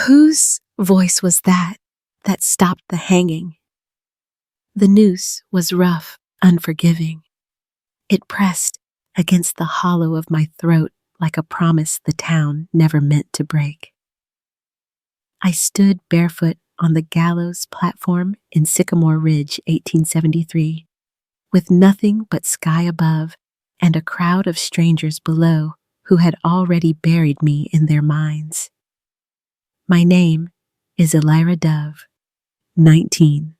Whose voice was that stopped the hanging? The noose was rough, unforgiving. It pressed against the hollow of my throat like a promise the town never meant to break. I stood barefoot on the gallows platform in Sycamore Ridge, 1873, with nothing but sky above and a crowd of strangers below who had already buried me in their minds. My name is Elira Dove, 19,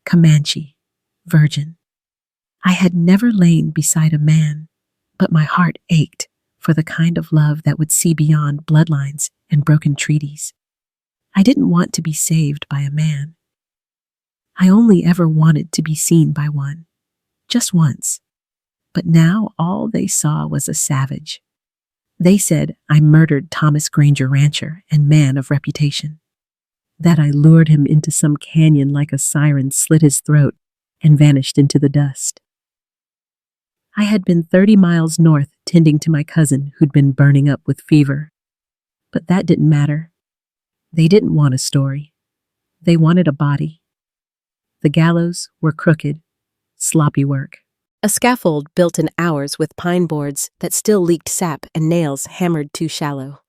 Comanche, virgin. I had never lain beside a man, but my heart ached for the kind of love that would see beyond bloodlines and broken treaties. I didn't want to be saved by a man. I only ever wanted to be seen by one, just once. But now all they saw was a savage. They said I murdered Thomas Granger rancher and man of reputation, that I lured him into some canyon like a siren, slit his throat, and vanished into the dust. I had been 30 miles north tending to my cousin who'd been burning up with fever. But that didn't matter. They didn't want a story. They wanted a body. The gallows were crooked, sloppy work. A scaffold built in hours with pine boards that still leaked sap and nails hammered too shallow.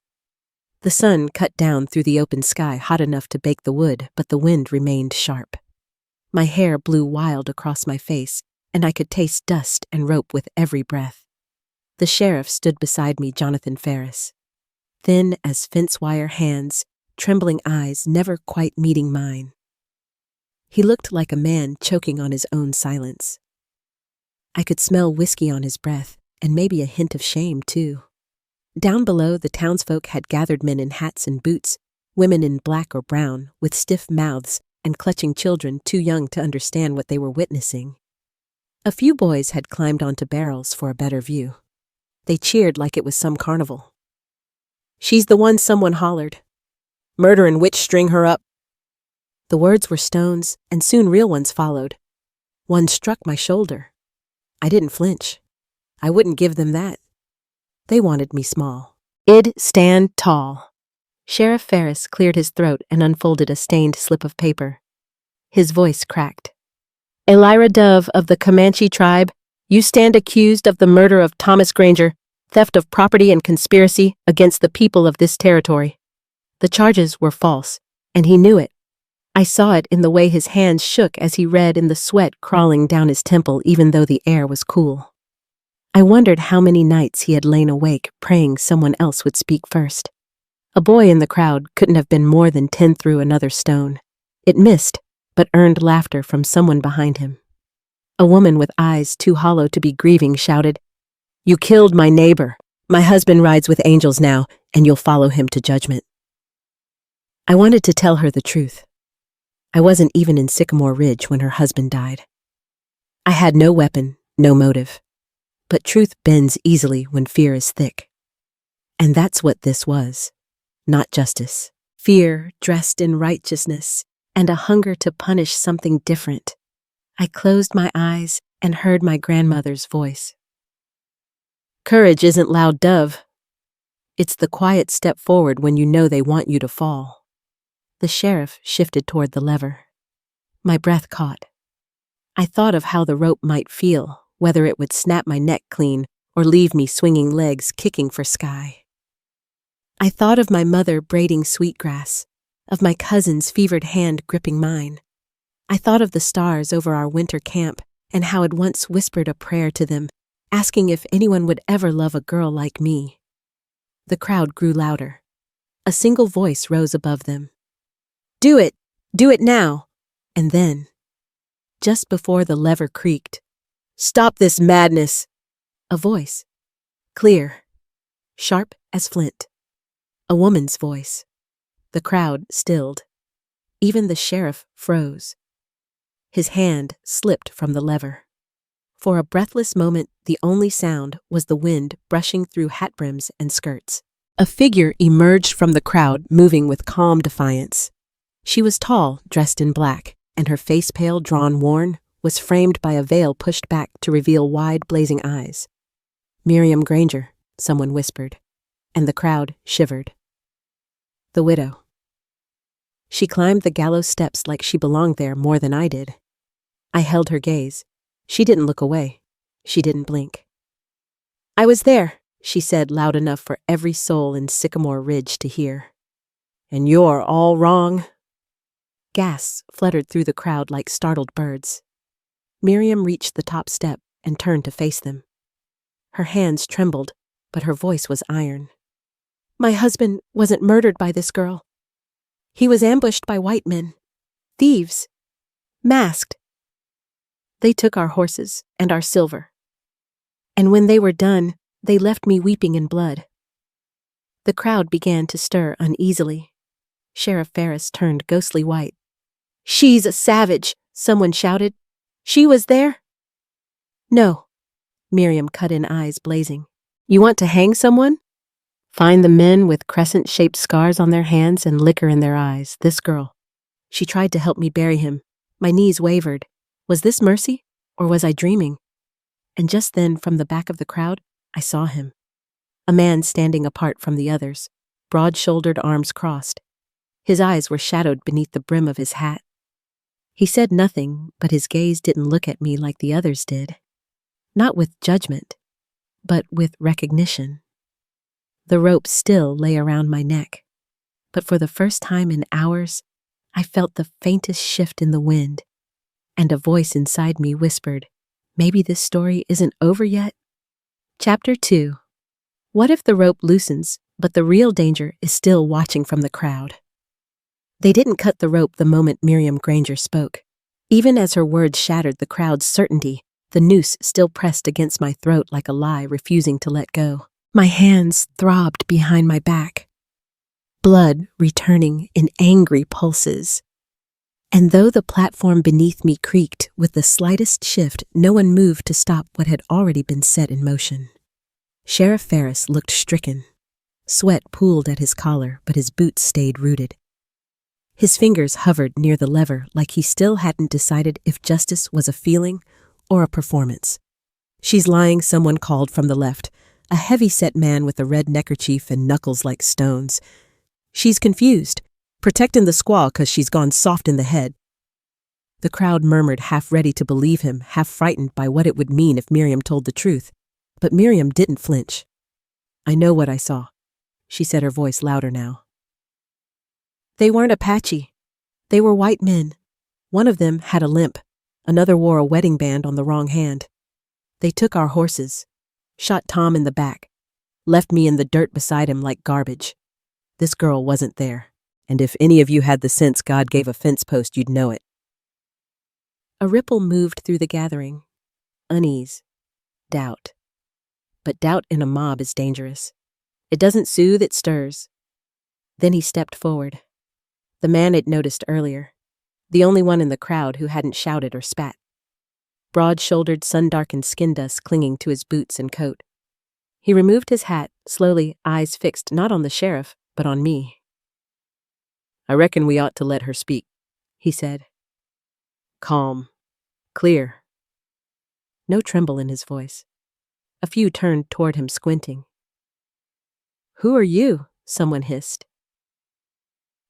The sun cut down through the open sky hot enough to bake the wood, but the wind remained sharp. My hair blew wild across my face, and I could taste dust and rope with every breath. The sheriff stood beside me, Jonathan Ferris. Thin as fence wire hands, trembling eyes never quite meeting mine. He looked like a man choking on his own silence. I could smell whiskey on his breath, and maybe a hint of shame, too. Down below, the townsfolk had gathered men in hats and boots, women in black or brown, with stiff mouths and clutching children too young to understand what they were witnessing. A few boys had climbed onto barrels for a better view. They cheered like it was some carnival. "She's the one," someone hollered. "Murderin' witch, string her up." The words were stones, and soon real ones followed. One struck my shoulder. I didn't flinch. I wouldn't give them that. They wanted me small. I'd stand tall. Sheriff Ferris cleared his throat and unfolded a stained slip of paper. His voice cracked. "Elira Dove of the Comanche tribe, you stand accused of the murder of Thomas Granger, theft of property and conspiracy against the people of this territory." The charges were false, and he knew it. I saw it in the way his hands shook as he read, in the sweat crawling down his temple even though the air was cool. I wondered how many nights he had lain awake praying someone else would speak first. A boy in the crowd couldn't have been more than 10 through another stone. It missed, but earned laughter from someone behind him. A woman with eyes too hollow to be grieving shouted, "You killed my neighbor. My husband rides with angels now, and you'll follow him to judgment." I wanted to tell her the truth. I wasn't even in Sycamore Ridge when her husband died. I had no weapon, no motive. But truth bends easily when fear is thick. And that's what this was. Not justice. Fear dressed in righteousness, and a hunger to punish something different. I closed my eyes and heard my grandmother's voice. "Courage isn't loud, Dove. It's the quiet step forward when you know they want you to fall." The sheriff shifted toward the lever. My breath caught. I thought of how the rope might feel, whether it would snap my neck clean or leave me swinging legs kicking for sky. I thought of my mother braiding sweetgrass, of my cousin's fevered hand gripping mine. I thought of the stars over our winter camp and how I'd once whispered a prayer to them, asking if anyone would ever love a girl like me. The crowd grew louder. A single voice rose above them. "Do it! Do it now!" And then, just before the lever creaked, "Stop this madness!" A voice, clear, sharp as flint. A woman's voice. The crowd stilled. Even the sheriff froze. His hand slipped from the lever. For a breathless moment, the only sound was the wind brushing through hat brims and skirts. A figure emerged from the crowd, moving with calm defiance. She was tall, dressed in black, and her face, pale, drawn, worn, was framed by a veil pushed back to reveal wide, blazing eyes. "Miriam Granger," someone whispered, and the crowd shivered. The widow. She climbed the gallows steps like she belonged there more than I did. I held her gaze. She didn't look away. She didn't blink. "I was there," she said loud enough for every soul in Sycamore Ridge to hear. "And you're all wrong." Gasps fluttered through the crowd like startled birds. Miriam reached the top step and turned to face them. Her hands trembled, but her voice was iron. "My husband wasn't murdered by this girl. He was ambushed by white men. Thieves. Masked. They took our horses and our silver. And when they were done, they left me weeping in blood." The crowd began to stir uneasily. Sheriff Ferris turned ghostly white. "She's a savage," someone shouted. "She was there?" "No," Miriam cut in, eyes blazing. "You want to hang someone? Find the men with crescent-shaped scars on their hands and liquor in their eyes. This girl." She tried to help me bury him. My knees wavered. Was this mercy, or was I dreaming? And just then, from the back of the crowd, I saw him. A man standing apart from the others, broad-shouldered, arms crossed. His eyes were shadowed beneath the brim of his hat. He said nothing, but his gaze didn't look at me like the others did. Not with judgment, but with recognition. The rope still lay around my neck, but for the first time in hours, I felt the faintest shift in the wind, and a voice inside me whispered, "Maybe this story isn't over yet." Chapter 2. What if the rope loosens, but the real danger is still watching from the crowd? They didn't cut the rope the moment Miriam Granger spoke. Even as her words shattered the crowd's certainty, the noose still pressed against my throat like a lie refusing to let go. My hands throbbed behind my back, blood returning in angry pulses. And though the platform beneath me creaked with the slightest shift, no one moved to stop what had already been set in motion. Sheriff Ferris looked stricken. Sweat pooled at his collar, but his boots stayed rooted. His fingers hovered near the lever like he still hadn't decided if justice was a feeling or a performance. "She's lying," someone called from the left, a heavy-set man with a red neckerchief and knuckles like stones. "She's confused, protecting the squaw 'cause she's gone soft in the head." The crowd murmured, half ready to believe him, half frightened by what it would mean if Miriam told the truth. But Miriam didn't flinch. "I know what I saw," she said, her voice louder now. "They weren't Apache. They were white men. One of them had a limp. Another wore a wedding band on the wrong hand. They took our horses, shot Tom in the back, left me in the dirt beside him like garbage. This girl wasn't there, and if any of you had the sense God gave a fence post, you'd know it." A ripple moved through the gathering. Unease. Doubt. But doubt in a mob is dangerous. It doesn't soothe, it stirs. Then he stepped forward. The man I'd noticed earlier. The only one in the crowd who hadn't shouted or spat. Broad-shouldered, sun-darkened skin dust clinging to his boots and coat. He removed his hat, slowly, eyes fixed not on the sheriff, but on me. "I reckon we ought to let her speak," he said. Calm. Clear. No tremble in his voice. A few turned toward him, squinting. "Who are you?" someone hissed.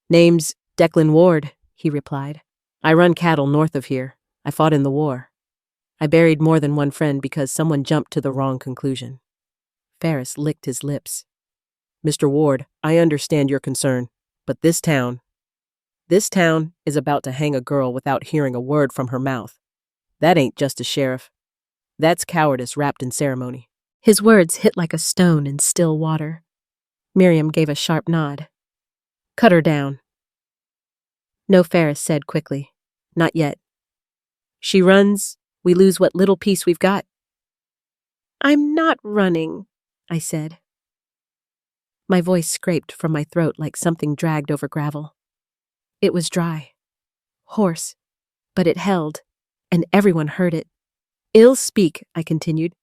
"Name's Declan Ward," he replied. "I run cattle north of here. I fought in the war. I buried more than one friend because someone jumped to the wrong conclusion." Ferris licked his lips. "Mr. Ward, I understand your concern, but this town is about to hang a girl without hearing a word from her mouth. That ain't justice, Sheriff. That's cowardice wrapped in ceremony." His words hit like a stone in still water. Miriam gave a sharp nod. "Cut her down." "No," Ferris said quickly. "Not yet. She runs, we lose what little peace we've got." "I'm not running," I said. My voice scraped from my throat like something dragged over gravel. It was dry, hoarse, but it held, and everyone heard it. "Ill speak," I continued,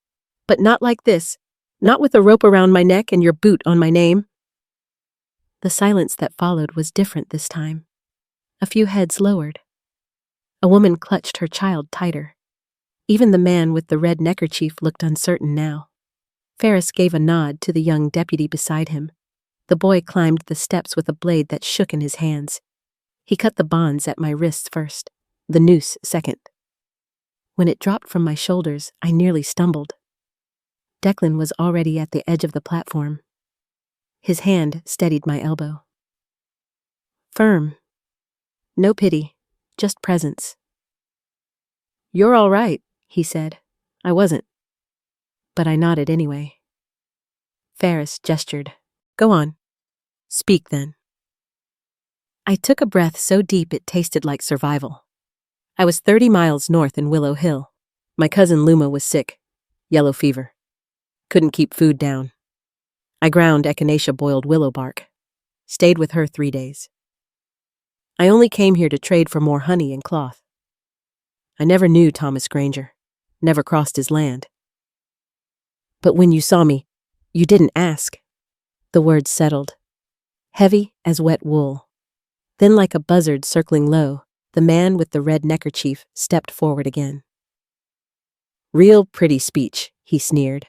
"but not like this, not with a rope around my neck and your boot on my name." The silence that followed was different this time. A few heads lowered. A woman clutched her child tighter. Even the man with the red neckerchief looked uncertain now. Ferris gave a nod to the young deputy beside him. The boy climbed the steps with a blade that shook in his hands. He cut the bonds at my wrists first, the noose second. When it dropped from my shoulders, I nearly stumbled. Declan was already at the edge of the platform. His hand steadied my elbow. Firm. No pity, just presence. "You're all right," he said. I wasn't. But I nodded anyway. Ferris gestured. "Go on. Speak then." I took a breath so deep it tasted like survival. I was 30 miles north in Willow Hill. My cousin Luma was sick. Yellow fever. Couldn't keep food down. I ground echinacea boiled willow bark. Stayed with her 3 days. I only came here to trade for more honey and cloth. I never knew Thomas Granger. Never crossed his land. But when you saw me, you didn't ask. The words settled. Heavy as wet wool. Then like a buzzard circling low, the man with the red neckerchief stepped forward again. "Real pretty speech," he sneered.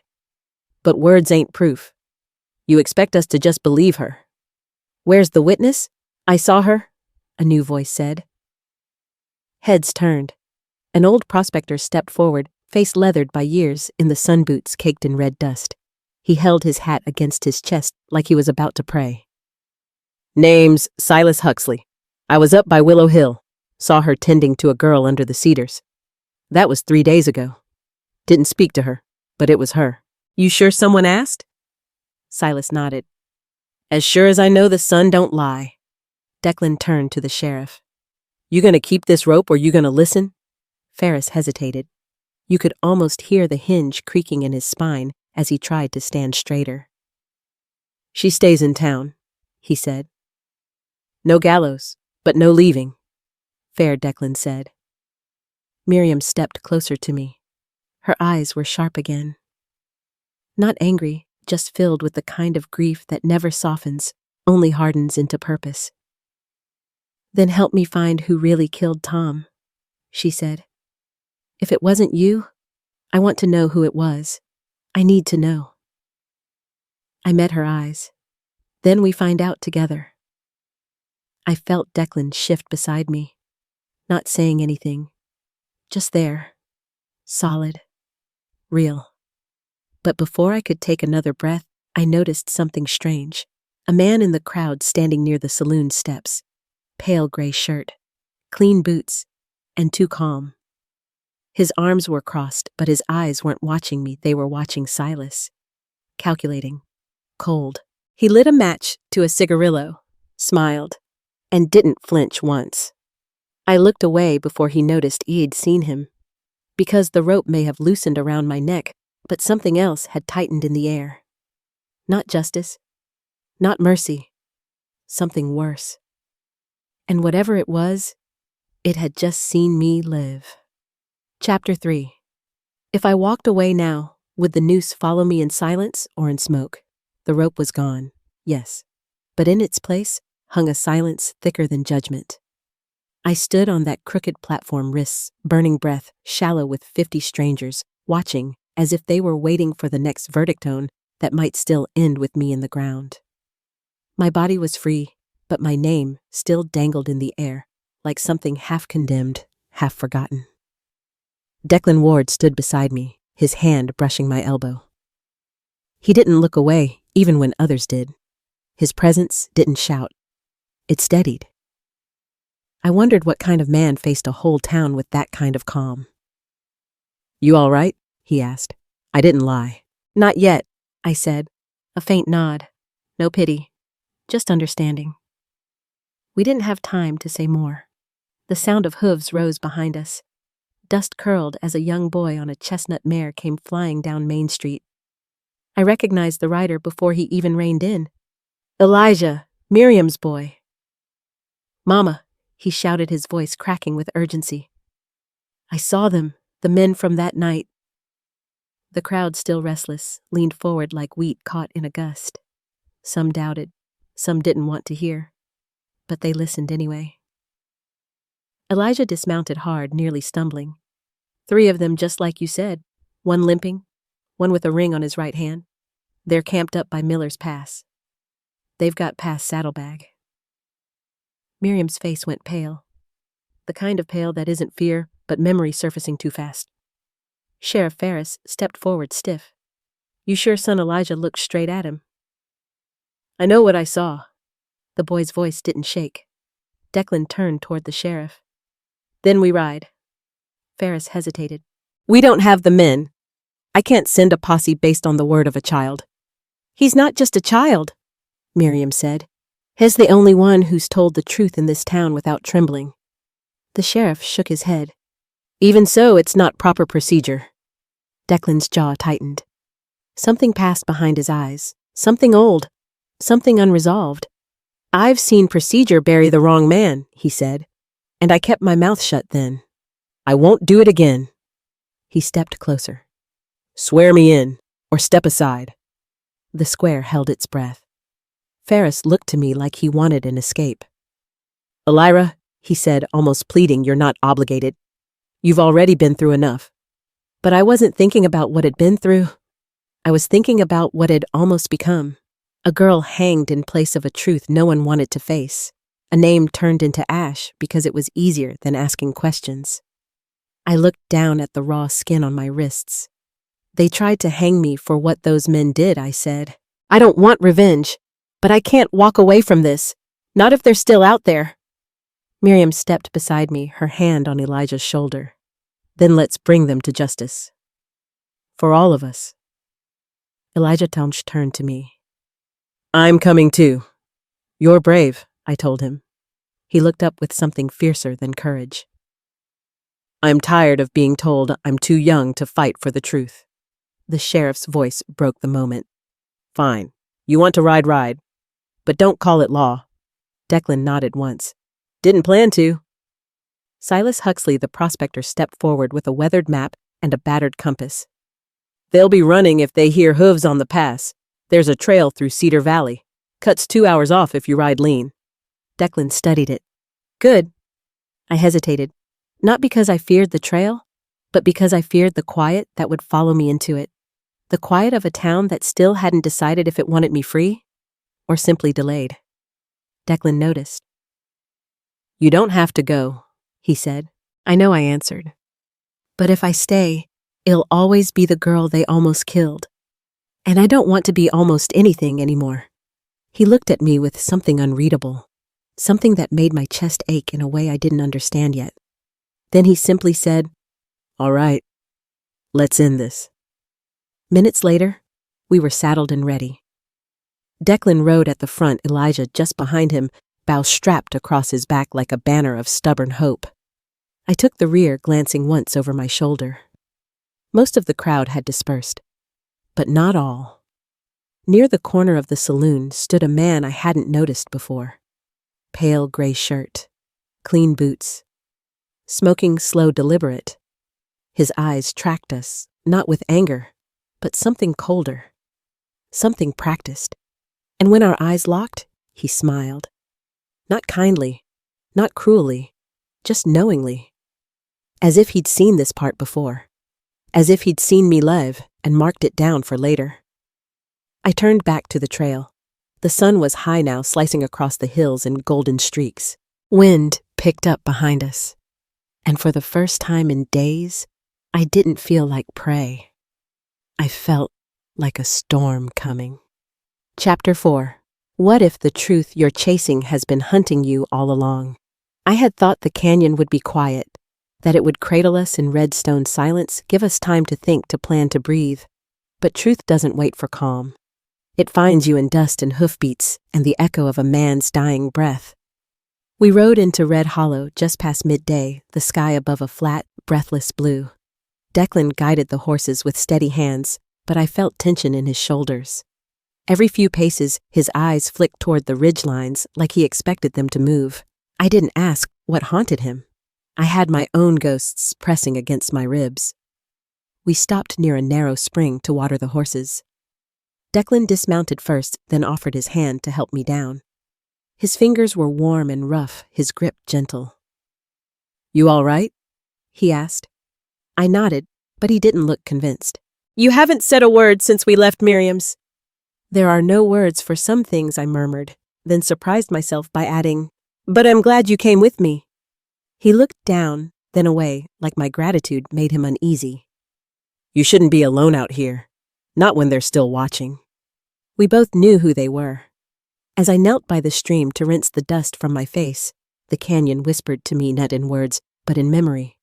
"But words ain't proof. You expect us to just believe her." "Where's the witness? I saw her," a new voice said. Heads turned. An old prospector stepped forward, face leathered by years in the sun boots caked in red dust. He held his hat against his chest like he was about to pray. "Name's Silas Huxley. I was up by Willow Hill. Saw her tending to a girl under the cedars. That was 3 days ago. Didn't speak to her, but it was her." "You sure someone asked?" Silas nodded. "As sure as I know the sun don't lie." Declan turned to the sheriff. "You gonna keep this rope or you gonna listen?" Ferris hesitated. You could almost hear the hinge creaking in his spine as he tried to stand straighter. "She stays in town," he said. "No gallows, but no leaving," Fair Declan said. Miriam stepped closer to me. Her eyes were sharp again. Not angry, just filled with the kind of grief that never softens, only hardens into purpose. "Then help me find who really killed Tom," she said. "If it wasn't you, I want to know who it was. I need to know." I met her eyes. "Then we find out together." I felt Declan shift beside me, not saying anything, just there, solid, real. But before I could take another breath, I noticed something strange. A man in the crowd standing near the saloon steps, pale gray shirt, clean boots, and too calm. His arms were crossed, but his eyes weren't watching me, they were watching Silas. Calculating. Cold. He lit a match to a cigarillo, smiled, and didn't flinch once. I looked away before he noticed I'd seen him, because the rope may have loosened around my neck, but something else had tightened in the air. Not justice, not mercy, something worse. And whatever it was, it had just seen me live. Chapter 3. If I walked away now, would the noose follow me in silence or in smoke? The rope was gone, yes, but in its place hung a silence thicker than judgment. I stood on that crooked platform, wrists, burning breath, shallow with 50 strangers, watching as if they were waiting for the next verdict tone that might still end with me in the ground. My body was free, but my name still dangled in the air, like something half condemned, half forgotten. Declan Ward stood beside me, his hand brushing my elbow. He didn't look away, even when others did. His presence didn't shout. It steadied. I wondered what kind of man faced a whole town with that kind of calm. "You all right?" he asked. I didn't lie. "Not yet," I said. A faint nod. No pity. Just understanding. We didn't have time to say more. The sound of hooves rose behind us. Dust curled as a young boy on a chestnut mare came flying down Main Street. I recognized the rider before he even reined in. "Elijah, Miriam's boy." "Mama," he shouted, his voice cracking with urgency. "I saw them, the men from that night." The crowd, still restless, leaned forward like wheat caught in a gust. Some doubted, some didn't want to hear, but they listened anyway. Elijah dismounted hard, nearly stumbling. 3 of them, just like you said, one limping, one with a ring on his right hand. They're camped up by Miller's Pass. They've got past Saddlebag. Miriam's face went pale. The kind of pale that isn't fear, but memory surfacing too fast. Sheriff Ferris stepped forward stiff. You sure son Elijah looked straight at him? I know what I saw. The boy's voice didn't shake. Declan turned toward the sheriff. Then we ride. Ferris hesitated. We don't have the men. I can't send a posse based on the word of a child. He's not just a child, Miriam said. He's the only one who's told the truth in this town without trembling. The sheriff shook his head. Even so, it's not proper procedure. Declan's jaw tightened. Something passed behind his eyes. Something old. Something unresolved. I've seen procedure bury the wrong man, he said, and I kept my mouth shut then. I won't do it again. He stepped closer. Swear me in, or step aside. The square held its breath. Ferris looked to me like he wanted an escape. Elira, he said, almost pleading, you're not obligated. You've already been through enough. But I wasn't thinking about what had been through. I was thinking about what had almost become. A girl hanged in place of a truth no one wanted to face. A name turned into ash because it was easier than asking questions. I looked down at the raw skin on my wrists. They tried to hang me for what those men did, I said. I don't want revenge, but I can't walk away from this. Not if they're still out there. Miriam stepped beside me, her hand on Elijah's shoulder. Then let's bring them to justice. For all of us. Elijah Townsh turned to me. I'm coming too. You're brave, I told him. He looked up with something fiercer than courage. I'm tired of being told I'm too young to fight for the truth. The sheriff's voice broke the moment. Fine. You want to ride. But don't call it law. Declan nodded once. Didn't plan to. Silas Huxley, the prospector, stepped forward with a weathered map and a battered compass. They'll be running if they hear hooves on the pass. There's a trail through Cedar Valley. Cuts 2 hours off if you ride lean. Declan studied it. Good. I hesitated, not because I feared the trail, but because I feared the quiet that would follow me into it. The quiet of a town that still hadn't decided if it wanted me free, or simply delayed. Declan noticed. You don't have to go, he said. I know, I answered. But if I stay, it'll always be the girl they almost killed. And I don't want to be almost anything anymore. He looked at me with something unreadable, something that made my chest ache in a way I didn't understand yet. Then he simply said, All right, let's end this. Minutes later, we were saddled and ready. Declan rode at the front, Elijah just behind him, bow strapped across his back like a banner of stubborn hope. I took the rear, glancing once over my shoulder. Most of the crowd had dispersed, but not all. Near the corner of the saloon stood a man I hadn't noticed before. Pale gray shirt, clean boots, smoking slow, deliberate. His eyes tracked us, not with anger, but something colder, something practiced. And when our eyes locked, he smiled. Not kindly, not cruelly, just knowingly. As if he'd seen this part before. As if he'd seen me live and marked it down for later. I turned back to the trail. The sun was high now, slicing across the hills in golden streaks. Wind picked up behind us. And for the first time in days, I didn't feel like prey. I felt like a storm coming. Chapter 4. What if the truth you're chasing has been hunting you all along? I had thought the canyon would be quiet, that it would cradle us in red stone silence, give us time to think, to plan, to breathe. But truth doesn't wait for calm. It finds you in dust and hoofbeats and the echo of a man's dying breath. We rode into Red Hollow just past midday, the sky above a flat, breathless blue. Declan guided the horses with steady hands, but I felt tension in his shoulders. Every few paces, his eyes flicked toward the ridgelines like he expected them to move. I didn't ask what haunted him. I had my own ghosts pressing against my ribs. We stopped near a narrow spring to water the horses. Declan dismounted first, then offered his hand to help me down. His fingers were warm and rough, his grip gentle. You all right? He asked. I nodded, but he didn't look convinced. You haven't said a word since we left Miriam's. There are no words for some things, I murmured, then surprised myself by adding, But I'm glad you came with me. He looked down, then away, like my gratitude made him uneasy. You shouldn't be alone out here, not when they're still watching. We both knew who they were. As I knelt by the stream to rinse the dust from my face, the canyon whispered to me not in words, but in memory.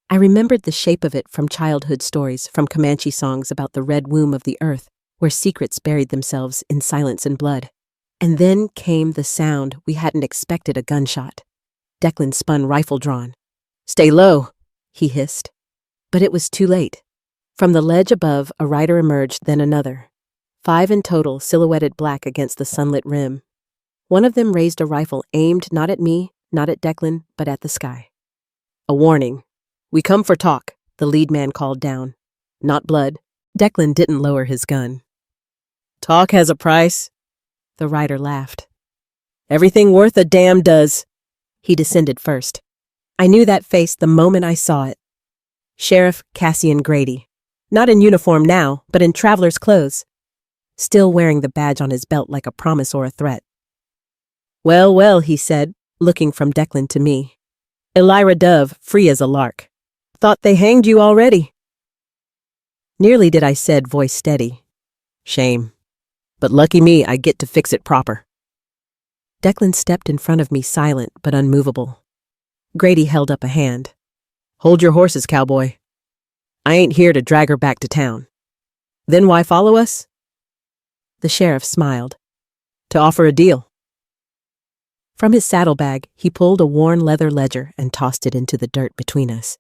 I remembered the shape of it from childhood stories, from Comanche songs about the red womb of the earth, where secrets buried themselves in silence and blood. And then came the sound we hadn't expected, a gunshot. Declan spun, rifle drawn. "Stay low," he hissed. But it was too late. From the ledge above, a rider emerged, then another. 5 in total, silhouetted black against the sunlit rim. One of them raised a rifle aimed not at me, not at Declan, but at the sky. "A warning. We come for talk," the lead man called down. "Not blood." Declan didn't lower his gun. "Talk has a price," the rider laughed. "Everything worth a damn does." He descended first. I knew that face the moment I saw it. Sheriff Cassian Grady. Not in uniform now, but in traveler's clothes. Still wearing the badge on his belt like a promise or a threat. "Well, well," he said, looking from Declan to me. "Elira Dove, free as a lark. Thought they hanged you already." "Nearly did," I said, voice steady. "Shame. But lucky me, I get to fix it proper." Declan stepped in front of me, silent but unmovable. Grady held up a hand. "Hold your horses, cowboy. I ain't here to drag her back to town." "Then why follow us?" The sheriff smiled. "To offer a deal." From his saddlebag, he pulled a worn leather ledger and tossed it into the dirt between us.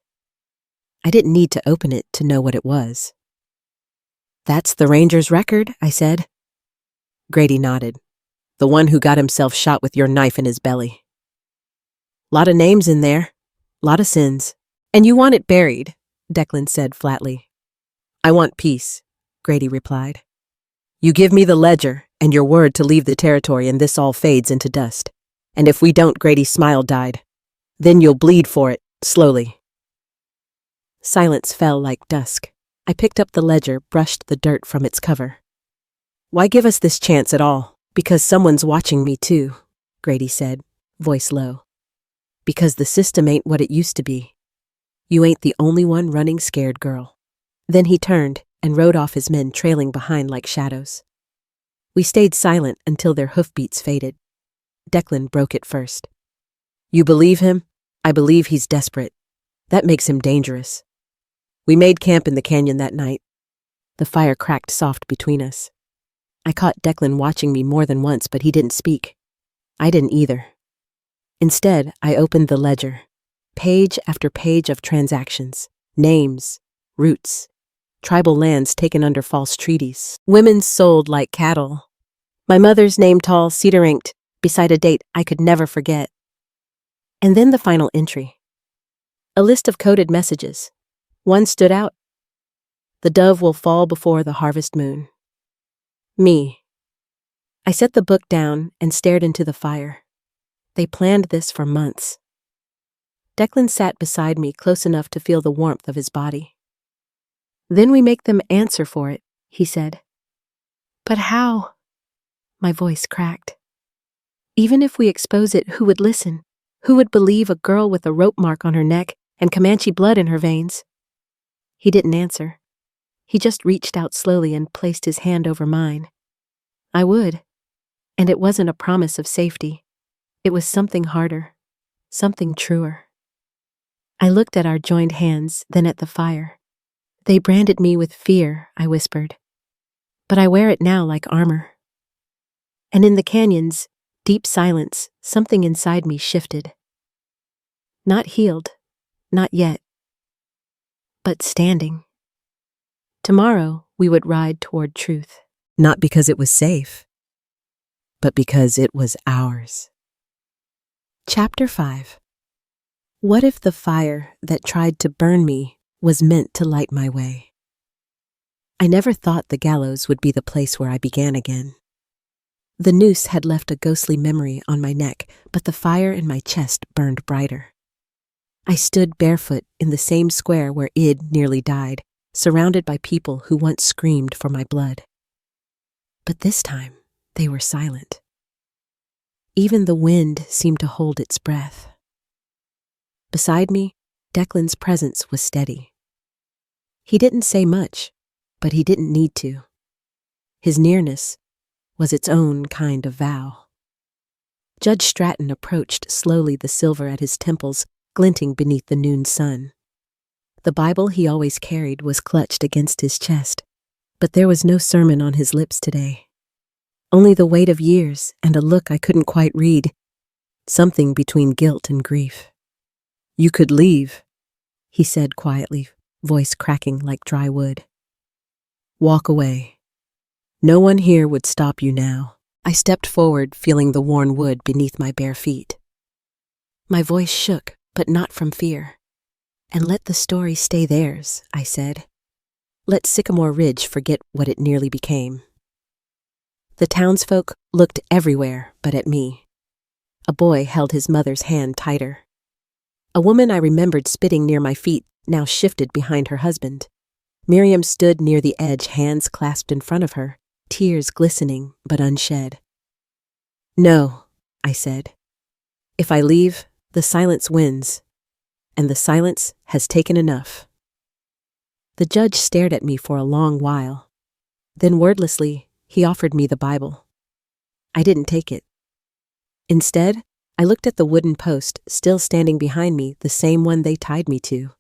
I didn't need to open it to know what it was. "That's the ranger's record," I said. Grady nodded. "The one who got himself shot with your knife in his belly." "Lot of names in there. Lot of sins. And you want it buried," Declan said flatly. "I want peace," Grady replied. "You give me the ledger and your word to leave the territory and this all fades into dust. And if we don't," Grady's smile died, "then you'll bleed for it, slowly." Silence fell like dusk. I picked up the ledger, brushed the dirt from its cover. "Why give us this chance at all?" "Because someone's watching me too," Grady said, voice low. "Because the system ain't what it used to be. You ain't the only one running scared, girl." Then he turned and rode off, his men trailing behind like shadows. We stayed silent until their hoofbeats faded. Declan broke it first. "You believe him?" "I believe he's desperate. That makes him dangerous." We made camp in the canyon that night. The fire cracked soft between us. I caught Declan watching me more than once, but he didn't speak. I didn't either. Instead, I opened the ledger. Page after page of transactions, names, routes, tribal lands taken under false treaties, women sold like cattle. My mother's name tall, cedar-inked, beside a date I could never forget. And then the final entry. A list of coded messages. One stood out. "The dove will fall before the harvest moon." Me. I set the book down and stared into the fire. They planned this for months. Declan sat beside me, close enough to feel the warmth of his body. "Then we make them answer for it," he said. "But how?" My voice cracked. "Even if we expose it, who would listen? Who would believe a girl with a rope mark on her neck and Comanche blood in her veins?" He didn't answer. He just reached out slowly and placed his hand over mine. I would. And it wasn't a promise of safety. It was something harder, something truer. I looked at our joined hands, then at the fire. "They branded me with fear," I whispered. "But I wear it now like armor." And in the canyon's deep silence, something inside me shifted. Not healed, not yet, but standing. Tomorrow we would ride toward truth. Not because it was safe, but because it was ours. Chapter 5. What if the fire that tried to burn me was meant to light my way? I never thought the gallows would be the place where I began again. The noose had left a ghostly memory on my neck, but the fire in my chest burned brighter. I stood barefoot in the same square where Id nearly died, surrounded by people who once screamed for my blood. But this time, they were silent. Even the wind seemed to hold its breath. Beside me, Declan's presence was steady. He didn't say much, but he didn't need to. His nearness was its own kind of vow. Judge Stratton approached slowly, the silver at his temples glinting beneath the noon sun. The Bible he always carried was clutched against his chest, but there was no sermon on his lips today. Only the weight of years and a look I couldn't quite read, something between guilt and grief. "You could leave," he said quietly, voice cracking like dry wood. "Walk away. No one here would stop you now." I stepped forward, feeling the worn wood beneath my bare feet. My voice shook, but not from fear. "And let the story stay theirs," I said. "Let Sycamore Ridge forget what it nearly became." The townsfolk looked everywhere but at me. A boy held his mother's hand tighter. A woman I remembered spitting near my feet now shifted behind her husband. Miriam stood near the edge, hands clasped in front of her, tears glistening but unshed. "No," I said. "If I leave, the silence wins, and the silence has taken enough." The judge stared at me for a long while. Then wordlessly, he offered me the Bible. I didn't take it. Instead, I looked at the wooden post still standing behind me, the same one they tied me to.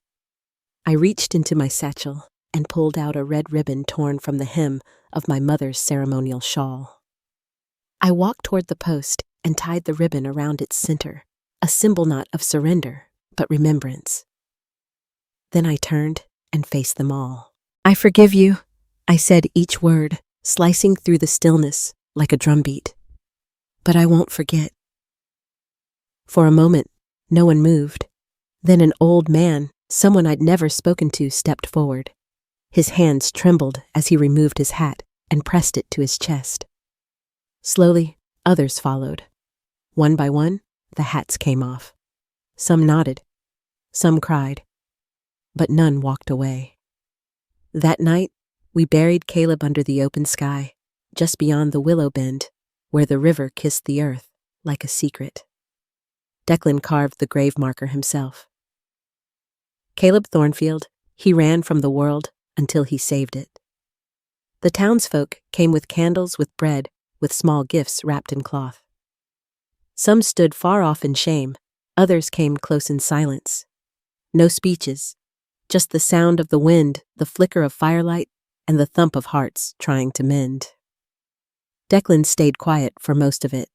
I reached into my satchel and pulled out a red ribbon torn from the hem of my mother's ceremonial shawl. I walked toward the post and tied the ribbon around its center, a symbol not of surrender, but remembrance. Then I turned and faced them all. "I forgive you," I said, each word slicing through the stillness like a drumbeat. "But I won't forget." For a moment, no one moved. Then an old man, someone I'd never spoken to, stepped forward. His hands trembled as he removed his hat and pressed it to his chest. Slowly, others followed. One by one, the hats came off. Some nodded, some cried, but none walked away. That night, we buried Caleb under the open sky, just beyond the willow bend, where the river kissed the earth like a secret. Declan carved the grave marker himself. Caleb Thornfield, he ran from the world until he saved it. The townsfolk came with candles, with bread, with small gifts wrapped in cloth. Some stood far off in shame, others came close in silence. No speeches, just the sound of the wind, the flicker of firelight, and the thump of hearts trying to mend. Declan stayed quiet for most of it,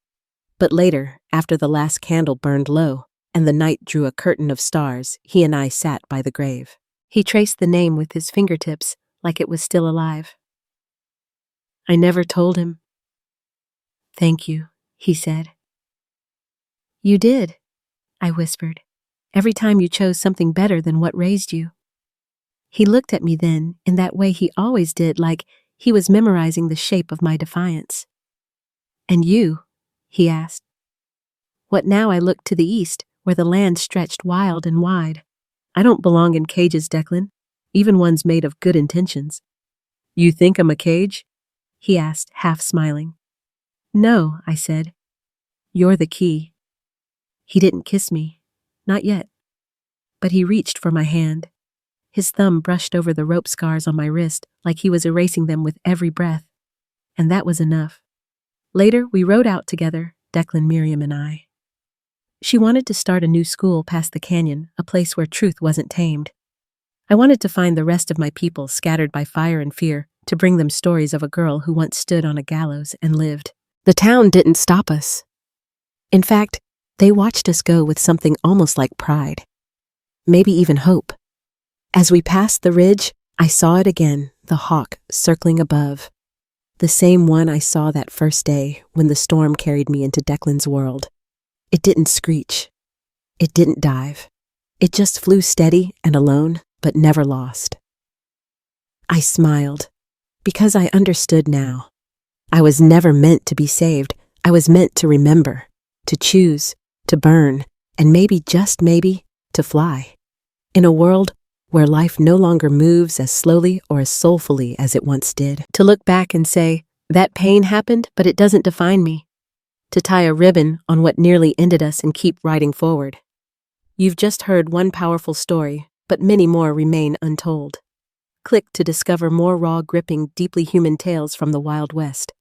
but later, after the last candle burned low and the night drew a curtain of stars, he and I sat by the grave. He traced the name with his fingertips like it was still alive. I never told him. "Thank you," he said. "You did," I whispered, "every time you chose something better than what raised you." He looked at me then in that way he always did, like he was memorizing the shape of my defiance. "And you?" he asked. What now? I looked to the east, where the land stretched wild and wide. "I don't belong in cages, Declan, even ones made of good intentions." "You think I'm a cage?" he asked, half smiling. "No," I said. "You're the key." He didn't kiss me, not yet, but he reached for my hand. His thumb brushed over the rope scars on my wrist like he was erasing them with every breath, and that was enough. Later, we rode out together, Declan, Miriam, and I. She wanted to start a new school past the canyon, a place where truth wasn't tamed. I wanted to find the rest of my people scattered by fire and fear, to bring them stories of a girl who once stood on a gallows and lived. The town didn't stop us. In fact, they watched us go with something almost like pride, maybe even hope. As we passed the ridge, I saw it again, the hawk circling above. The same one I saw that first day when the storm carried me into Declan's world. It didn't screech. It didn't dive. It just flew steady and alone, but never lost. I smiled, because I understood now. I was never meant to be saved. I was meant to remember, to choose, to burn, and maybe, just maybe, to fly. In a world where life no longer moves as slowly or as soulfully as it once did. To look back and say, that pain happened, but it doesn't define me. to tie a ribbon on what nearly ended us and keep riding forward. You've just heard one powerful story, but many more remain untold. Click to discover more raw, gripping, deeply human tales from the Wild West.